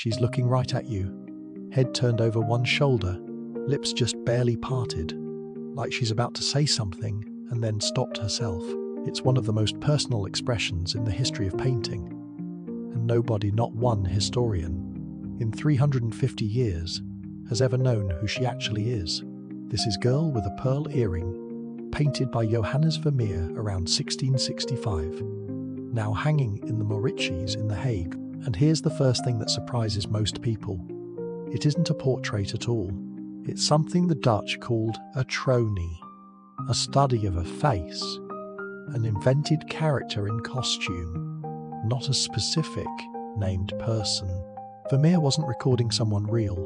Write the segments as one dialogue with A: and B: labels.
A: She's looking right at you, head turned over one shoulder, lips just barely parted, like she's about to say something and then stopped herself. It's one of the most personal expressions in the history of painting, and nobody, not one historian, in 350 years, has ever known who she actually is. This is Girl with a Pearl Earring, painted by Johannes Vermeer around 1665, now hanging in the Mauritshuis in The Hague. And here's the first thing that surprises most people. It isn't a portrait at all. It's something the Dutch called a tronie, a study of a face, an invented character in costume, not a specific named person. Vermeer wasn't recording someone real.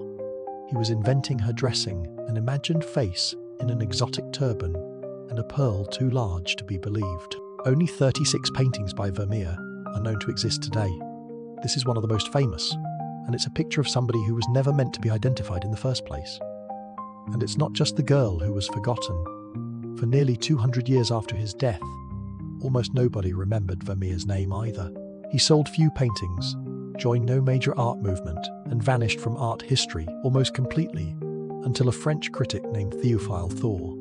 A: He was inventing her dressing, an imagined face in an exotic turban, and a pearl too large to be believed. Only 36 paintings by Vermeer are known to exist today. This is one of the most famous, and it's a picture of somebody who was never meant to be identified in the first place. And it's not just the girl who was forgotten. For nearly 200 years after his death, almost nobody remembered Vermeer's name either. He sold few paintings, joined no major art movement, and vanished from art history almost completely until a French critic named Théophile Thor.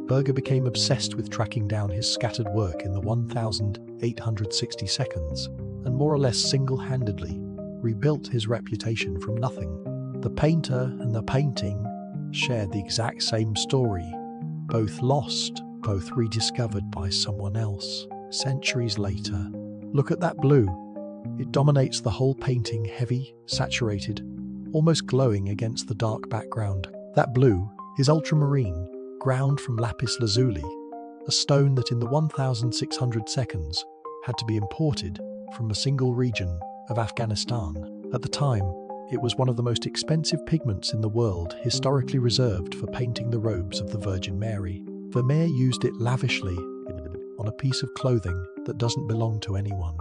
A: Berger became obsessed with tracking down his scattered work in the 1,860 seconds and more or less single-handedly rebuilt his reputation from nothing. The painter and the painting shared the exact same story, both lost, both rediscovered by someone else, centuries later. Look at that blue. It dominates the whole painting, heavy, saturated, almost glowing against the dark background. That blue is ultramarine, ground from lapis lazuli, a stone that in the 1,600 seconds had to be imported from a single region of Afghanistan. At the time, it was one of the most expensive pigments in the world, historically reserved for painting the robes of the Virgin Mary. Vermeer used it lavishly on a piece of clothing that doesn't belong to anyone.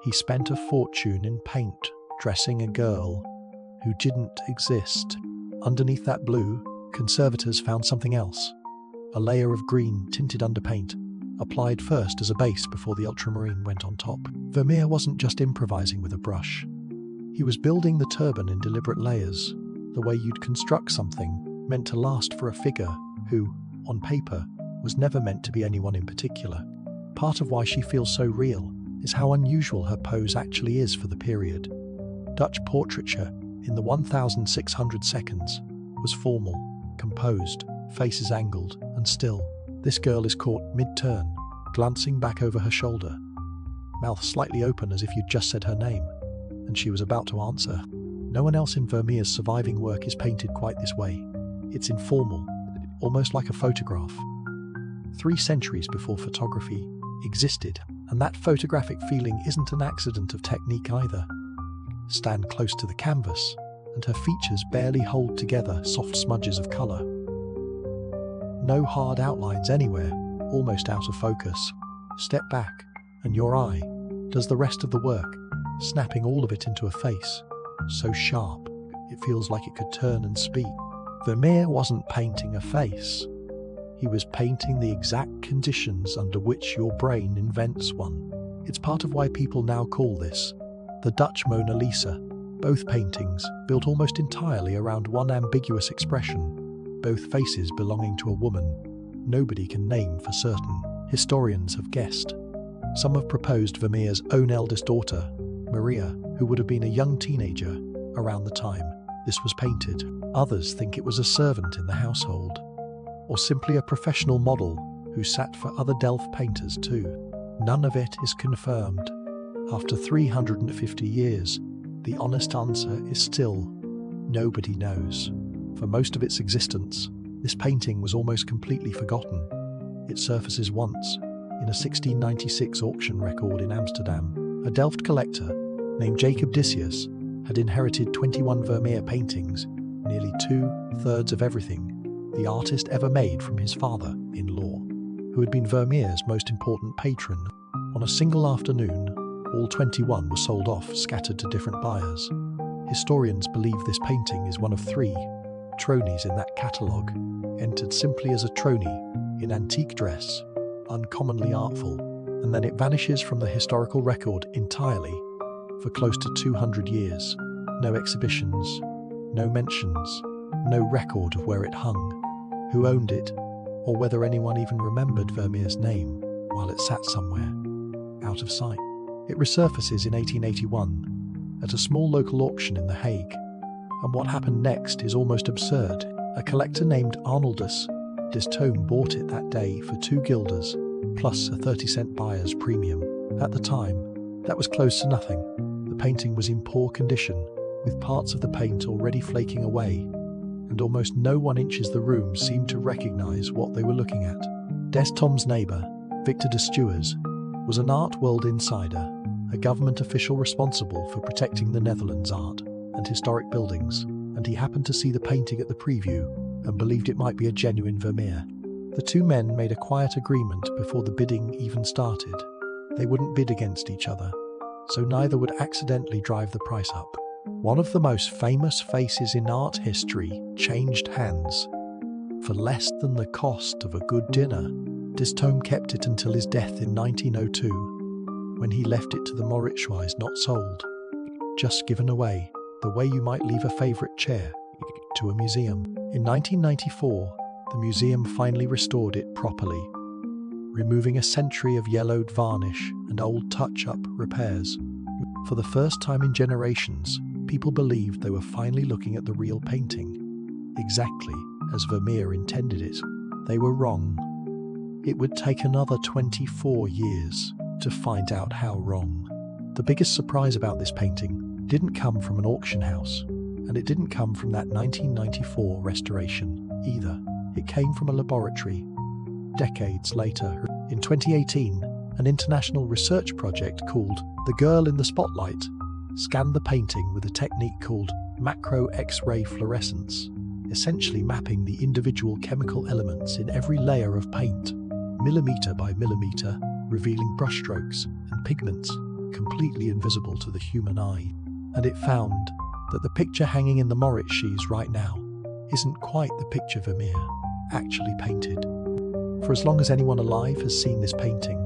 A: He spent a fortune in paint, dressing a girl who didn't exist. Underneath that blue, conservators found something else, a layer of green tinted underpaint, applied first as a base before the ultramarine went on top. Vermeer wasn't just improvising with a brush. He was building the turban in deliberate layers, the way you'd construct something meant to last for a figure who, on paper, was never meant to be anyone in particular. Part of why she feels so real is how unusual her pose actually is for the period. Dutch portraiture in the 1,600 seconds was formal, composed, faces angled, and still. This girl is caught mid-turn, glancing back over her shoulder, mouth slightly open as if you'd just said her name, and she was about to answer. No one else in Vermeer's surviving work is painted quite this way. It's informal, almost like a photograph. 3 centuries before photography existed, and that photographic feeling isn't an accident of technique either. Stand close to the canvas, and her features barely hold together soft smudges of colour. No hard outlines anywhere, almost out of focus. Step back, and your eye does the rest of the work, snapping all of it into a face, so sharp it feels like it could turn and speak. Vermeer wasn't painting a face. He was painting the exact conditions under which your brain invents one. It's part of why people now call this the Dutch Mona Lisa. Both paintings built almost entirely around one ambiguous expression, both faces belonging to a woman nobody can name for certain. Historians have guessed. Some have proposed Vermeer's own eldest daughter, Maria, who would have been a young teenager around the time this was painted. Others think it was a servant in the household, or simply a professional model who sat for other Delft painters too. None of it is confirmed. After 350 years, the honest answer is still nobody knows. For most of its existence, this painting was almost completely forgotten. It surfaces once in a 1696 auction record in Amsterdam. A Delft collector named Jacob Discius had inherited 21 Vermeer paintings, nearly 2/3 of everything the artist ever made from his father-in-law, who had been Vermeer's most important patron. On a single afternoon, all 21 were sold off, scattered to different buyers. Historians believe this painting is one of 3 tronies in that catalogue, entered simply as a tronie in antique dress, uncommonly artful, and then it vanishes from the historical record entirely for close to 200 years. No exhibitions, no mentions, no record of where it hung, who owned it, or whether anyone even remembered Vermeer's name while it sat somewhere, out of sight. It resurfaces in 1881 at a small local auction in The Hague, and what happened next is almost absurd. A collector named Arnoldus des Tomes bought it that day for 2 guilders, plus a 30-cent buyer's premium. At the time, that was close to nothing. The painting was in poor condition, with parts of the paint already flaking away, and almost no one inches the room seemed to recognize what they were looking at. Des Tomes' neighbor, Victor de Stuurs, was an art world insider, a government official responsible for protecting the Netherlands' art and historic buildings, and he happened to see the painting at the preview and believed it might be a genuine Vermeer. The two men made a quiet agreement before the bidding even started. They wouldn't bid against each other, so neither would accidentally drive the price up. One of the most famous faces in art history changed hands. For less than the cost of a good dinner, Des Tomes kept it until his death in 1902, when he left it to the Mauritshuis, not sold, just given away, the way you might leave a favourite chair to a museum. In 1994, the museum finally restored it properly, removing a century of yellowed varnish and old touch-up repairs. For the first time in generations, people believed they were finally looking at the real painting, exactly as Vermeer intended it. They were wrong. It would take another 24 years to find out how wrong. The biggest surprise about this painting didn't come from an auction house, and it didn't come from that 1994 restoration either. It came from a laboratory. Decades later, in 2018, an international research project called The Girl in the Spotlight scanned the painting with a technique called macro X-ray fluorescence, essentially mapping the individual chemical elements in every layer of paint, millimeter by millimeter, revealing brushstrokes and pigments completely invisible to the human eye. And it found that the picture hanging in the Mauritshuis right now isn't quite the picture Vermeer actually painted. For as long as anyone alive has seen this painting,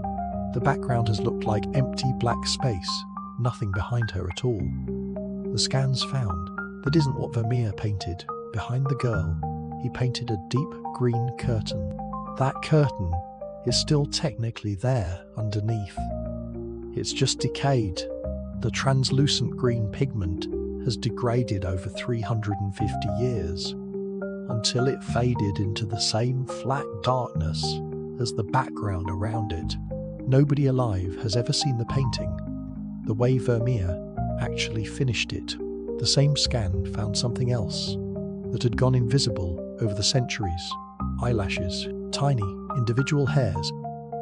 A: the background has looked like empty black space, nothing behind her at all. The scans found that isn't what Vermeer painted. Behind the girl, he painted a deep green curtain. That curtain is still technically there underneath. It's just decayed. The translucent green pigment has degraded over 350 years, until it faded into the same flat darkness as the background around it. Nobody alive has ever seen the painting the way Vermeer actually finished it. The same scan found something else that had gone invisible over the centuries. Eyelashes, tiny, individual hairs,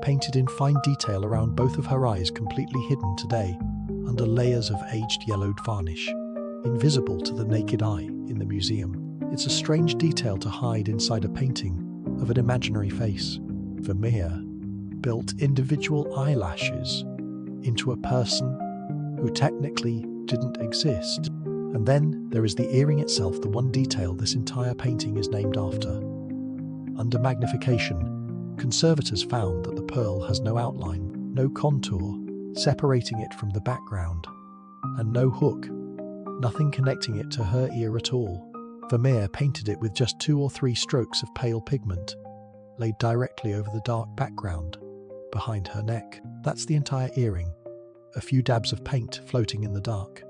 A: painted in fine detail around both of her eyes, completely hidden today under layers of aged yellowed varnish, invisible to the naked eye in the museum. It's a strange detail to hide inside a painting of an imaginary face. Vermeer built individual eyelashes into a person who technically didn't exist. And then there is the earring itself, the one detail this entire painting is named after. Under magnification, conservators found that the pearl has no outline, no contour separating it from the background, and no hook, nothing connecting it to her ear at all. Vermeer painted it with just 2 or 3 strokes of pale pigment, laid directly over the dark background behind her neck. That's the entire earring, a few dabs of paint floating in the dark,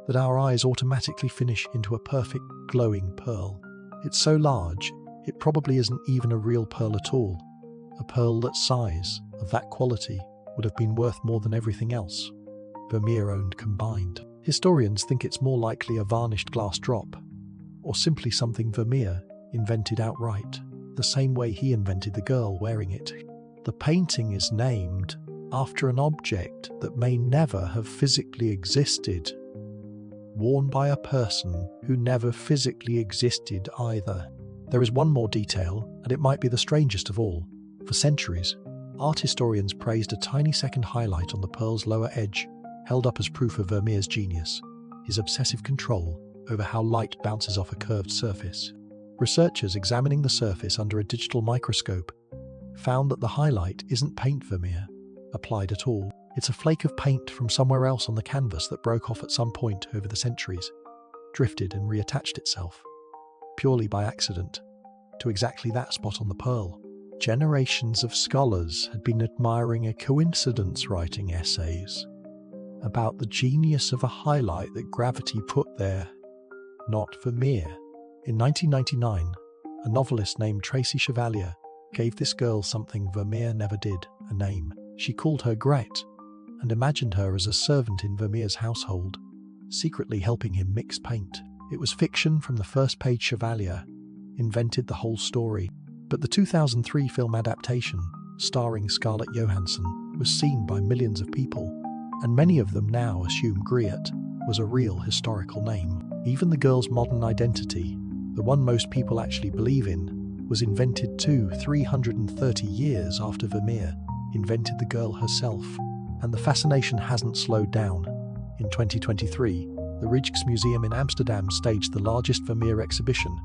A: that our eyes automatically finish into a perfect glowing pearl. It's so large, it probably isn't even a real pearl at all. A pearl that size, of that quality, would have been worth more than everything else Vermeer owned combined. Historians think it's more likely a varnished glass drop, or simply something Vermeer invented outright, the same way he invented the girl wearing it. The painting is named after an object that may never have physically existed, worn by a person who never physically existed either. There is one more detail, and it might be the strangest of all. For centuries, art historians praised a tiny second highlight on the pearl's lower edge, held up as proof of Vermeer's genius, his obsessive control over how light bounces off a curved surface. Researchers examining the surface under a digital microscope found that the highlight isn't paint Vermeer applied at all. It's a flake of paint from somewhere else on the canvas that broke off at some point over the centuries. drifted and reattached itself, purely by accident, to exactly that spot on the pearl. Generations of scholars had been admiring a coincidence, writing essays about the genius of a highlight that gravity put there, not Vermeer. In 1999, a novelist named Tracy Chevalier gave this girl something Vermeer never did, a name. She called her Gret, and imagined her as a servant in Vermeer's household, secretly helping him mix paint. It was fiction from the first page. Chevalier invented the whole story, but the 2003 film adaptation, starring Scarlett Johansson, was seen by millions of people, and many of them now assume Griet was a real historical name. Even the girl's modern identity, the one most people actually believe in, was invented 330 years after Vermeer invented the girl herself, and the fascination hasn't slowed down. In 2023, the Rijksmuseum in Amsterdam staged the largest Vermeer exhibition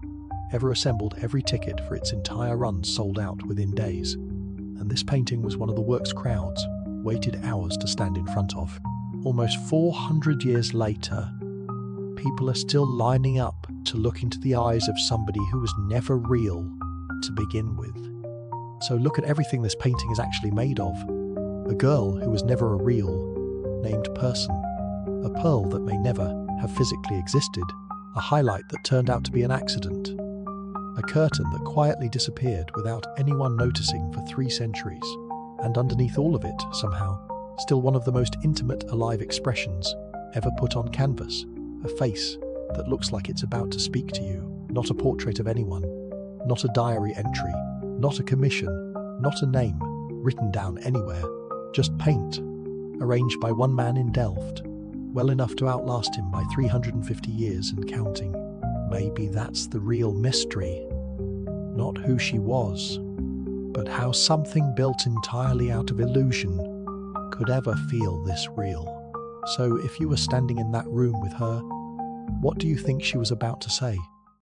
A: ever assembled. Every ticket for its entire run sold out within days, and this painting was one of the work's crowds waited hours to stand in front of. Almost 400 years later, people are still lining up to look into the eyes of somebody who was never real to begin with. So look at everything this painting is actually made of. A girl who was never a real, named person. A pearl that may never have physically existed. A highlight that turned out to be an accident. A curtain that quietly disappeared without anyone noticing for 3 centuries. And underneath all of it, somehow, still one of the most intimate alive expressions ever put on canvas. A face that looks like it's about to speak to you. Not a portrait of anyone. Not a diary entry. Not a commission. Not a name written down anywhere. Just paint, arranged by one man in Delft, well enough to outlast him by 350 years and counting. Maybe that's the real mystery. Not who she was, but how something built entirely out of illusion could ever feel this real. So if you were standing in that room with her, what do you think she was about to say?